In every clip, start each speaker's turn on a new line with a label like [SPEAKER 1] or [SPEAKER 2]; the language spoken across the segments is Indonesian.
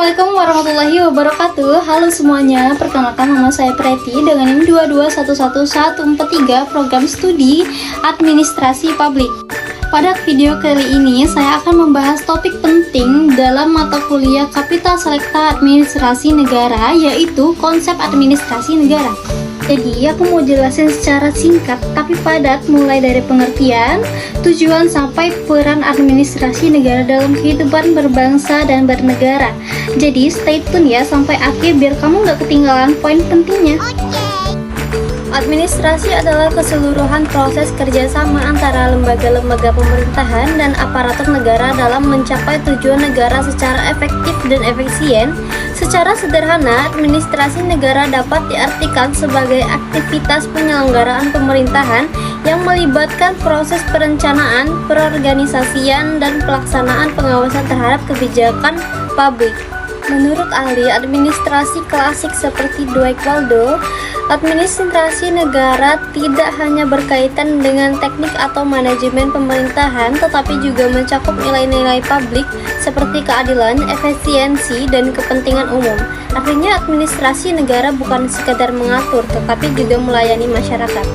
[SPEAKER 1] Assalamualaikum warahmatullahi wabarakatuh. Halo semuanya, perkenalkan nama saya Preti dengan NIM 2211143 program studi Administrasi Publik. Pada video kali ini saya akan membahas topik penting dalam mata kuliah Kapital Selekta Administrasi Negara, yaitu konsep administrasi negara. Jadi aku mau jelasin secara singkat tapi padat, mulai dari pengertian, tujuan sampai peran administrasi negara dalam kehidupan berbangsa dan bernegara. Jadi stay tune ya sampai akhir biar kamu nggak ketinggalan poin pentingnya. Administrasi adalah keseluruhan proses kerjasama antara lembaga-lembaga pemerintahan dan aparatur negara dalam mencapai tujuan negara secara efektif dan efisien. Secara sederhana, administrasi negara dapat diartikan sebagai aktivitas penyelenggaraan pemerintahan yang melibatkan proses perencanaan, perorganisasian, dan pelaksanaan pengawasan terhadap kebijakan publik. Menurut ahli administrasi klasik seperti Dwight Waldo, administrasi negara tidak hanya berkaitan dengan teknik atau manajemen pemerintahan, tetapi juga mencakup nilai-nilai publik seperti keadilan, efisiensi, dan kepentingan umum. Artinya administrasi negara bukan sekadar mengatur, tetapi juga melayani masyarakat.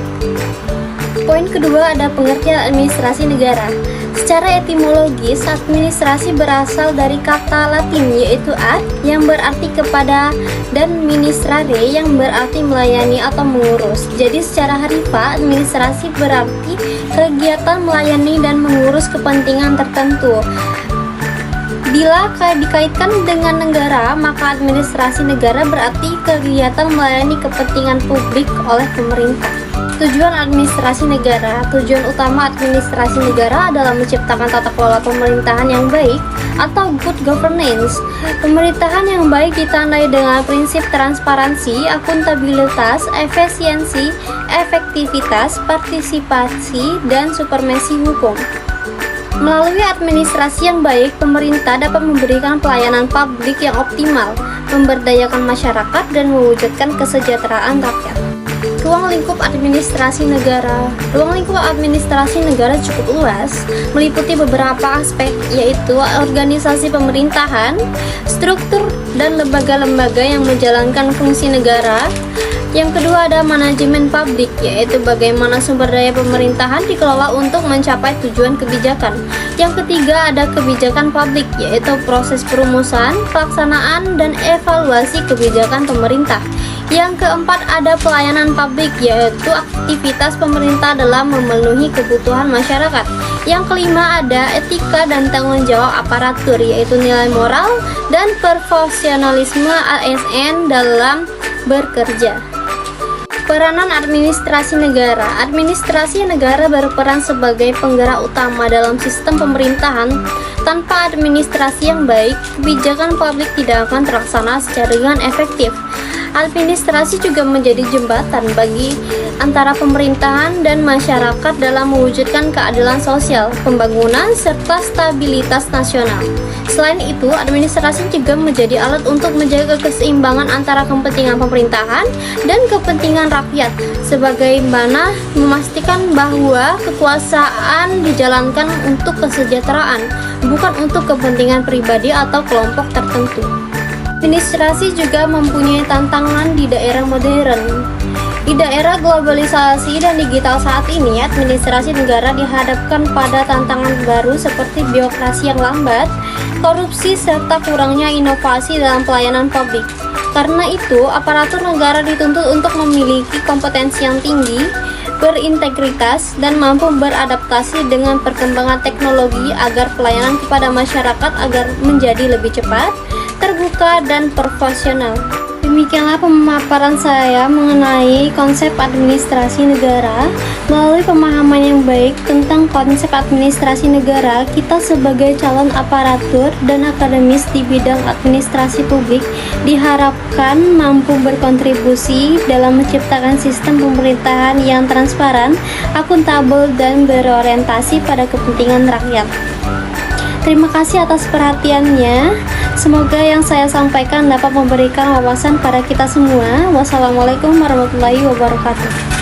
[SPEAKER 1] Poin kedua ada pengertian administrasi negara. Secara etimologis, administrasi berasal dari kata Latin yaitu ad yang berarti kepada dan ministrare yang berarti melayani atau mengurus. Jadi secara harfiah, administrasi berarti kegiatan melayani dan mengurus kepentingan tertentu. Bila dikaitkan dengan negara, maka administrasi negara berarti kegiatan melayani kepentingan publik oleh pemerintah. Tujuan administrasi negara. Tujuan utama administrasi negara adalah menciptakan tata kelola pemerintahan yang baik atau good governance. Pemerintahan yang baik ditandai dengan prinsip transparansi, akuntabilitas, efisiensi, efektivitas, partisipasi, dan supremasi hukum. Melalui administrasi yang baik, pemerintah dapat memberikan pelayanan publik yang optimal, memberdayakan masyarakat, dan mewujudkan kesejahteraan rakyat. Ruang lingkup administrasi negara. Ruang lingkup administrasi negara cukup luas, meliputi beberapa aspek, yaitu organisasi pemerintahan, struktur dan lembaga-lembaga yang menjalankan fungsi negara. Yang kedua ada manajemen publik, yaitu bagaimana sumber daya pemerintahan dikelola untuk mencapai tujuan kebijakan. Yang ketiga ada kebijakan publik, yaitu proses perumusan, pelaksanaan, dan evaluasi kebijakan pemerintah. Yang keempat ada pelayanan publik, yaitu aktivitas pemerintah dalam memenuhi kebutuhan masyarakat. Yang kelima ada etika dan tanggung jawab aparatur, yaitu nilai moral dan profesionalisme ASN dalam bekerja. Peranan administrasi negara. Administrasi negara berperan sebagai penggerak utama dalam sistem pemerintahan. Tanpa administrasi yang baik, kebijakan publik tidak akan terlaksana secara dengan efektif. Administrasi juga menjadi jembatan bagi antara pemerintahan dan masyarakat dalam mewujudkan keadilan sosial, pembangunan, serta stabilitas nasional. Selain itu, administrasi juga menjadi alat untuk menjaga keseimbangan antara kepentingan pemerintahan dan kepentingan rakyat, sebagaimana memastikan bahwa kekuasaan dijalankan untuk kesejahteraan, bukan untuk kepentingan pribadi atau kelompok tertentu. Administrasi juga mempunyai tantangan di daerah modern. Di daerah globalisasi dan digital saat ini, administrasi negara dihadapkan pada tantangan baru seperti birokrasi yang lambat, korupsi, serta kurangnya inovasi dalam pelayanan publik. Karena itu, aparatur negara dituntut untuk memiliki kompetensi yang tinggi, berintegritas, dan mampu beradaptasi dengan perkembangan teknologi agar pelayanan kepada masyarakat agar menjadi lebih cepat, terbuka, dan profesional. Demikianlah pemaparan saya mengenai konsep administrasi negara. Melalui pemahaman yang baik tentang konsep administrasi negara, kita sebagai calon aparatur dan akademis di bidang administrasi publik diharapkan mampu berkontribusi dalam menciptakan sistem pemerintahan yang transparan, akuntabel, dan berorientasi pada kepentingan rakyat. Terima kasih atas perhatiannya. Semoga yang saya sampaikan dapat memberikan wawasan pada kita semua. Wassalamualaikum warahmatullahi wabarakatuh.